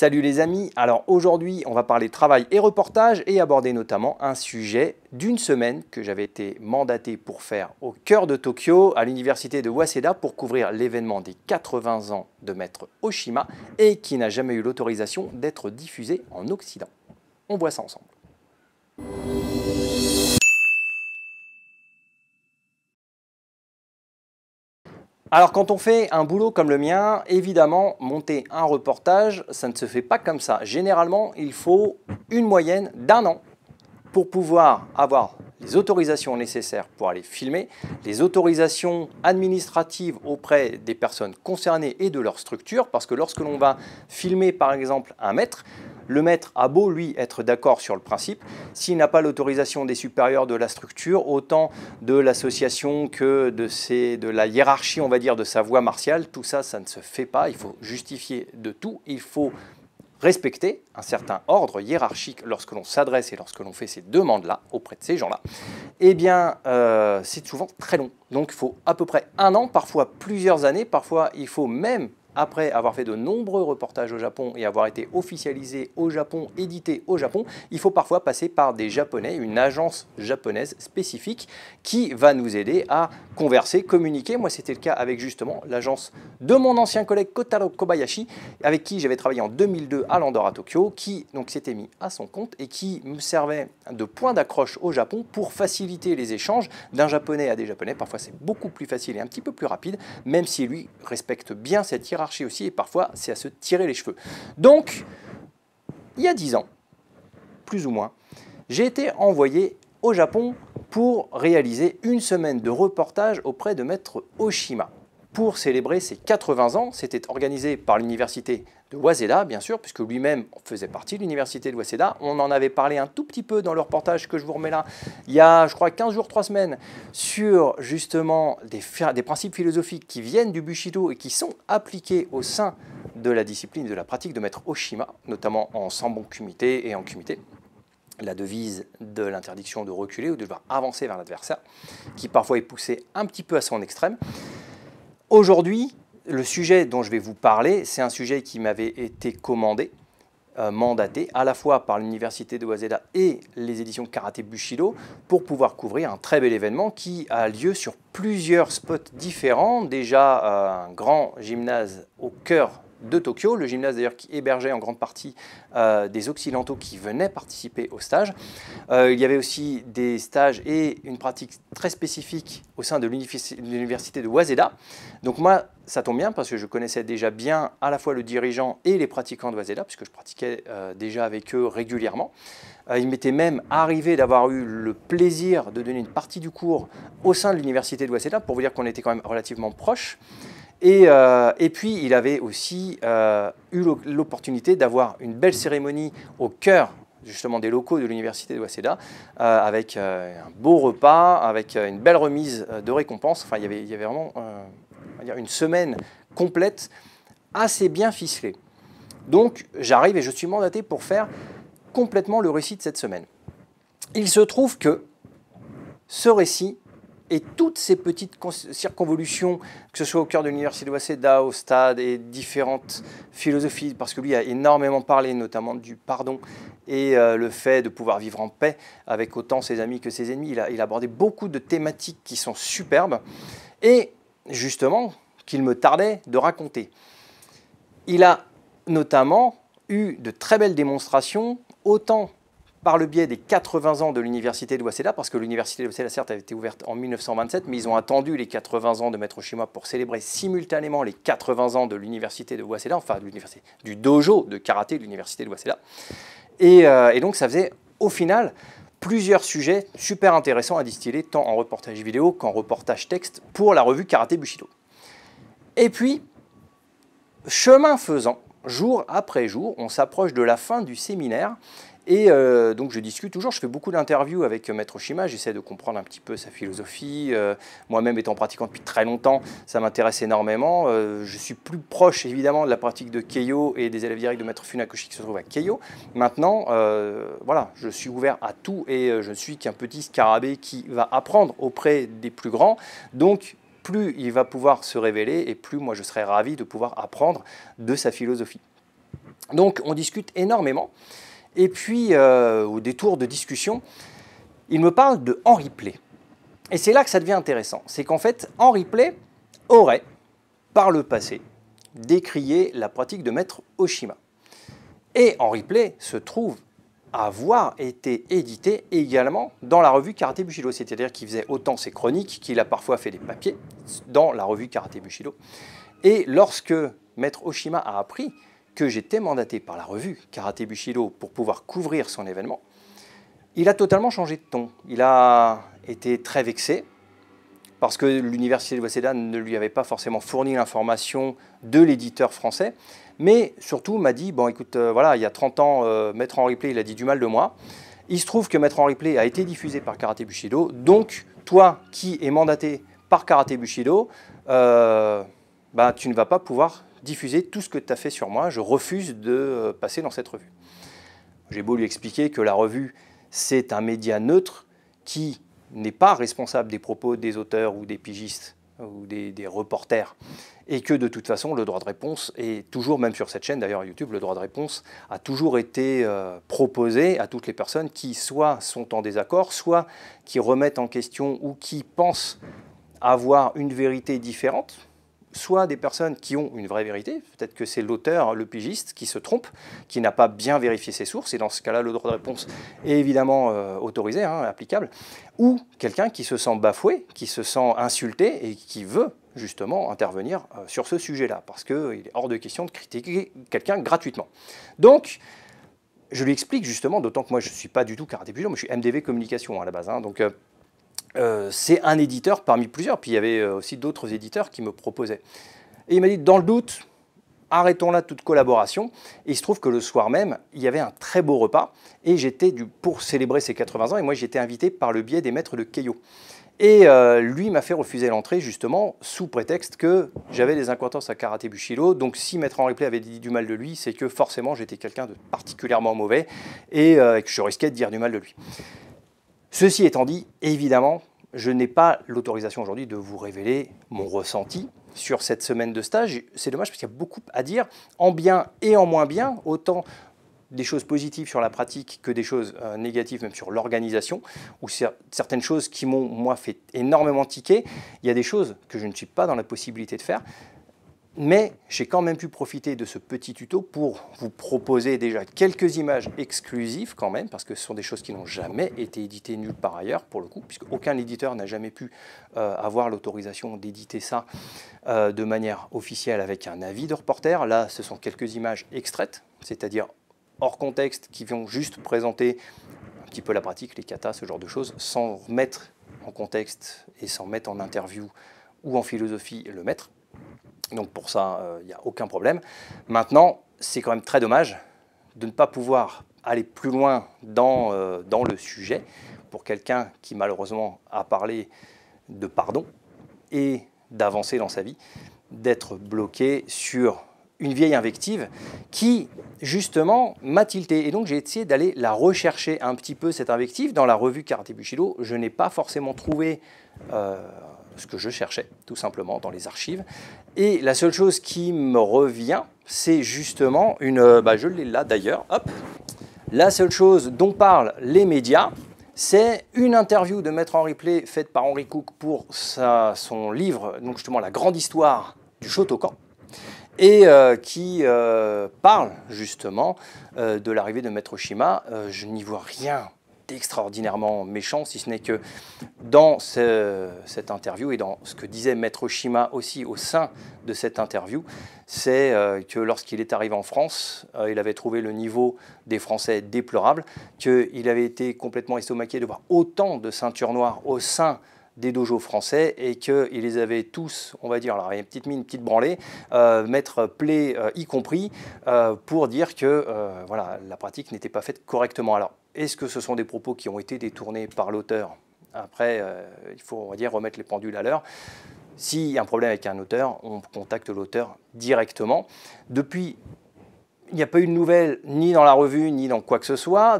Salut les amis, alors aujourd'hui on va parler travail et reportage et aborder notamment un sujet d'une semaine que j'avais été mandaté pour faire au cœur de Tokyo à l'université de Waseda pour couvrir l'événement des 80 ans de Maître Oshima et qui n'a jamais eu l'autorisation d'être diffusé en Occident. On voit ça ensemble. Alors quand on fait un boulot comme le mien, évidemment, monter un reportage, ça ne se fait pas comme ça. Généralement, il faut une moyenne d'1 an pour pouvoir avoir les autorisations nécessaires pour aller filmer, les autorisations administratives auprès des personnes concernées et de leur structure, parce que lorsque l'on va filmer par exemple un maître, le maître a beau, lui, être d'accord sur le principe, s'il n'a pas l'autorisation des supérieurs de la structure, autant de l'association que de la hiérarchie, on va dire, de sa voie martiale, tout ça, ça ne se fait pas, il faut justifier de tout, il faut respecter un certain ordre hiérarchique lorsque l'on s'adresse et lorsque l'on fait ces demandes-là auprès de ces gens-là, eh bien, c'est souvent très long. Donc, il faut à peu près 1 an, parfois plusieurs années, parfois il faut même, après avoir fait de nombreux reportages au Japon et avoir été officialisé au Japon, édité au Japon, il faut parfois passer par des Japonais, une agence japonaise spécifique qui va nous aider à converser, communiquer. Moi, c'était le cas avec justement l'agence de mon ancien collègue Kotaro Kobayashi, avec qui j'avais travaillé en 2002 à l'Andorre à Tokyo, qui donc s'était mis à son compte et qui me servait de point d'accroche au Japon pour faciliter les échanges d'un Japonais à des Japonais. Parfois, c'est beaucoup plus facile et un petit peu plus rapide, même si lui respecte bien cette hiérarchie aussi, et parfois c'est à se tirer les cheveux. Donc, il y a 10 ans, plus ou moins, j'ai été envoyé au Japon pour réaliser une semaine de reportage auprès de Maître Oshima. Pour célébrer ses 80 ans, c'était organisé par l'université de Waseda, bien sûr, puisque lui-même faisait partie de l'université de Waseda. On en avait parlé un tout petit peu dans le reportage que je vous remets là, il y a, je crois, 15 jours, 3 semaines, sur justement des principes philosophiques qui viennent du Bushido et qui sont appliqués au sein de la discipline de la pratique de Maître Oshima, notamment en Sambon Kumite et en Kumite. La devise de l'interdiction de reculer ou de devoir avancer vers l'adversaire, qui parfois est poussée un petit peu à son extrême. Aujourd'hui, le sujet dont je vais vous parler, c'est un sujet qui m'avait été commandé, mandaté, à la fois par l'université de Waseda et les éditions Karaté Bushido, pour pouvoir couvrir un très bel événement qui a lieu sur plusieurs spots différents. Déjà, un grand gymnase au cœur de Tokyo, le gymnase d'ailleurs qui hébergeait en grande partie des Occidentaux qui venaient participer au stage. Il y avait aussi des stages et une pratique très spécifique au sein de l'université de Waseda. Donc moi, ça tombe bien parce que je connaissais déjà bien à la fois le dirigeant et les pratiquants de Waseda, puisque je pratiquais déjà avec eux régulièrement. Il m'était même arrivé d'avoir eu le plaisir de donner une partie du cours au sein de l'université de Waseda, pour vous dire qu'on était quand même relativement proches. Et puis, il avait aussi eu l'opportunité d'avoir une belle cérémonie au cœur justement des locaux de l'université de Waseda, avec un beau repas, avec une belle remise de récompenses. Enfin, il y avait vraiment on va dire une semaine complète, assez bien ficelée. Donc, j'arrive et je suis mandaté pour faire complètement le récit de cette semaine. Il se trouve que ce récit et toutes ces petites circonvolutions, que ce soit au cœur de l'université de Waseda, au stade et différentes philosophies, parce que lui a énormément parlé, notamment du pardon et le fait de pouvoir vivre en paix avec autant ses amis que ses ennemis. Il a abordé beaucoup de thématiques qui sont superbes et justement qu'il me tardait de raconter. Il a notamment eu de très belles démonstrations, autant par le biais des 80 ans de l'université de Waseda, parce que l'université de Waseda, certes, avait été ouverte en 1927, mais ils ont attendu les 80 ans de Maître Oshima pour célébrer simultanément les 80 ans de l'université de Waseda, enfin du dojo de karaté de l'université de Waseda. Et donc, ça faisait, au final, plusieurs sujets super intéressants à distiller, tant en reportage vidéo qu'en reportage texte, pour la revue Karaté Bushido. Et puis, chemin faisant, jour après jour, on s'approche de la fin du séminaire. Et donc je discute toujours, je fais beaucoup d'interviews avec Maître Oshima, j'essaie de comprendre un petit peu sa philosophie. Moi-même étant pratiquant depuis très longtemps, ça m'intéresse énormément. Je suis plus proche évidemment de la pratique de Keiyo et des élèves directs de Maître Funakoshi qui se trouvent à Keiyo. Maintenant, voilà, je suis ouvert à tout et je ne suis qu'un petit scarabée qui va apprendre auprès des plus grands. Donc plus il va pouvoir se révéler et plus moi je serai ravi de pouvoir apprendre de sa philosophie. Donc on discute énormément. Et puis, au détour de discussion, il me parle de Henri Play. Et c'est là que ça devient intéressant. C'est qu'en fait, Henri Play aurait, par le passé, décrié la pratique de maître Oshima. Et Henri Play se trouve avoir été édité également dans la revue Karaté Bushido. C'est-à-dire qu'il faisait autant ses chroniques qu'il a parfois fait des papiers dans la revue Karaté Bushido. Et lorsque maître Oshima a appris que j'étais mandaté par la revue Karaté Bushido pour pouvoir couvrir son événement, il a totalement changé de ton. Il a été très vexé parce que l'université de Waseda ne lui avait pas forcément fourni l'information de l'éditeur français, mais surtout m'a dit, bon écoute, voilà, il y a 30 ans, maître Henri Play, il a dit du mal de moi. Il se trouve que maître Henri Play a été diffusé par Karaté Bushido, donc toi qui es mandaté par Karaté Bushido, tu ne vas pas pouvoir diffuser tout ce que tu as fait sur moi, je refuse de passer dans cette revue. J'ai beau lui expliquer que la revue, c'est un média neutre qui n'est pas responsable des propos des auteurs ou des pigistes ou des reporters, et que de toute façon, le droit de réponse est toujours, même sur cette chaîne d'ailleurs YouTube, le droit de réponse a toujours été proposé à toutes les personnes qui soit sont en désaccord, soit qui remettent en question ou qui pensent avoir une vérité différente, soit des personnes qui ont une vraie vérité, peut-être que c'est l'auteur, le pigiste, qui se trompe, qui n'a pas bien vérifié ses sources, et dans ce cas-là, le droit de réponse est évidemment autorisé, applicable, ou quelqu'un qui se sent bafoué, qui se sent insulté, et qui veut justement intervenir sur ce sujet-là, parce qu'il est hors de question de critiquer quelqu'un gratuitement. Donc, je lui explique justement, d'autant que moi je ne suis pas du tout Karaté Bushido, moi je suis MDV Communication à la base, donc c'est un éditeur parmi plusieurs, puis il y avait aussi d'autres éditeurs qui me proposaient. Et il m'a dit, dans le doute, arrêtons là toute collaboration. Et il se trouve que le soir même, il y avait un très beau repas, et j'étais pour célébrer ses 80 ans, et moi j'étais invité par le biais des maîtres de Keio. Et lui m'a fait refuser l'entrée justement sous prétexte que j'avais des incohérences à Karaté Bushido, donc si maître Henri Play avait dit du mal de lui, c'est que forcément j'étais quelqu'un de particulièrement mauvais, et que je risquais de dire du mal de lui. Ceci étant dit, évidemment, je n'ai pas l'autorisation aujourd'hui de vous révéler mon ressenti sur cette semaine de stage. C'est dommage parce qu'il y a beaucoup à dire, en bien et en moins bien, autant des choses positives sur la pratique que des choses négatives, même sur l'organisation, ou certaines choses qui m'ont, moi, fait énormément tiquer. Il y a des choses que je ne suis pas dans la possibilité de faire. Mais j'ai quand même pu profiter de ce petit tuto pour vous proposer déjà quelques images exclusives quand même, parce que ce sont des choses qui n'ont jamais été éditées nulle part ailleurs, pour le coup, puisque aucun éditeur n'a jamais pu avoir l'autorisation d'éditer ça de manière officielle avec un avis de reporter. Là, ce sont quelques images extraites, c'est-à-dire hors contexte, qui vont juste présenter un petit peu la pratique, les katas, ce genre de choses, sans mettre en contexte et sans mettre en interview ou en philosophie le maître. Donc pour ça, il n'y a aucun problème. Maintenant, c'est quand même très dommage de ne pas pouvoir aller plus loin dans le sujet pour quelqu'un qui malheureusement a parlé de pardon et d'avancer dans sa vie, d'être bloqué sur une vieille invective qui, justement, m'a tilté. Et donc j'ai essayé d'aller la rechercher un petit peu, cette invective, dans la revue Karaté Bushido. Je n'ai pas forcément trouvé ce que je cherchais, tout simplement, dans les archives. Et la seule chose qui me revient, c'est justement une... je l'ai là d'ailleurs, hop. La seule chose dont parlent les médias, c'est une interview de maître Henri Play faite par Henry Cook pour son livre, donc justement La Grande Histoire du Shotokan, et qui parle justement de l'arrivée de maître Oshima. Je n'y vois rien extraordinairement méchant, si ce n'est que dans cette interview et dans ce que disait maître Oshima aussi au sein de cette interview, c'est que lorsqu'il est arrivé en France, il avait trouvé le niveau des Français déplorable, qu'il avait été complètement estomaqué de voir autant de ceintures noires au sein des dojos français et qu'ils les avaient tous, on va dire, alors il y a une petite mine, une petite branlée, maître Play y compris, pour dire que voilà, la pratique n'était pas faite correctement. Alors, est-ce que ce sont des propos qui ont été détournés par l'auteur? Après, il faut, on va dire, remettre les pendules à l'heure. S'il y a un problème avec un auteur, on contacte l'auteur directement. Depuis, il n'y a pas eu de nouvelles ni dans la revue, ni dans quoi que ce soit.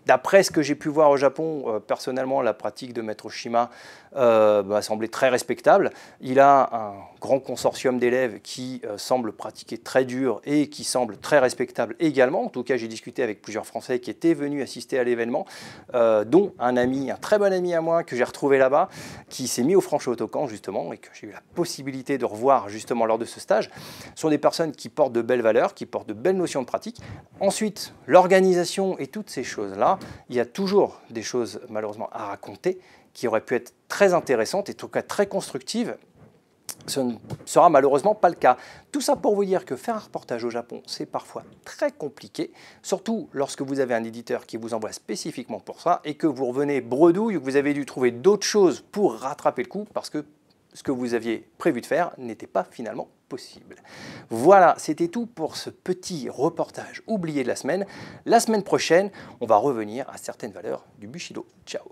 D'après ce que j'ai pu voir au Japon, personnellement, la pratique de Maître Shima m'a semblé très respectable. Il a un grand consortium d'élèves qui semble pratiquer très dur et qui semble très respectable également. En tout cas, j'ai discuté avec plusieurs Français qui étaient venus assister à l'événement, dont un très bon ami à moi que j'ai retrouvé là-bas, qui s'est mis au Franche Autocan justement et que j'ai eu la possibilité de revoir justement lors de ce stage. Ce sont des personnes qui portent de belles valeurs, qui portent de belles notions de pratique. Ensuite, l'organisation et toutes ces choses-là, il y a toujours des choses malheureusement à raconter qui auraient pu être très intéressantes et en tout cas très constructives. Ce ne sera malheureusement pas le cas. Tout ça pour vous dire que faire un reportage au Japon, c'est parfois très compliqué, surtout lorsque vous avez un éditeur qui vous envoie spécifiquement pour ça et que vous revenez bredouille ou que vous avez dû trouver d'autres choses pour rattraper le coup parce que ce que vous aviez prévu de faire n'était pas finalement possible. Voilà, c'était tout pour ce petit reportage oublié de la semaine. La semaine prochaine, on va revenir à certaines valeurs du Bushido. Ciao!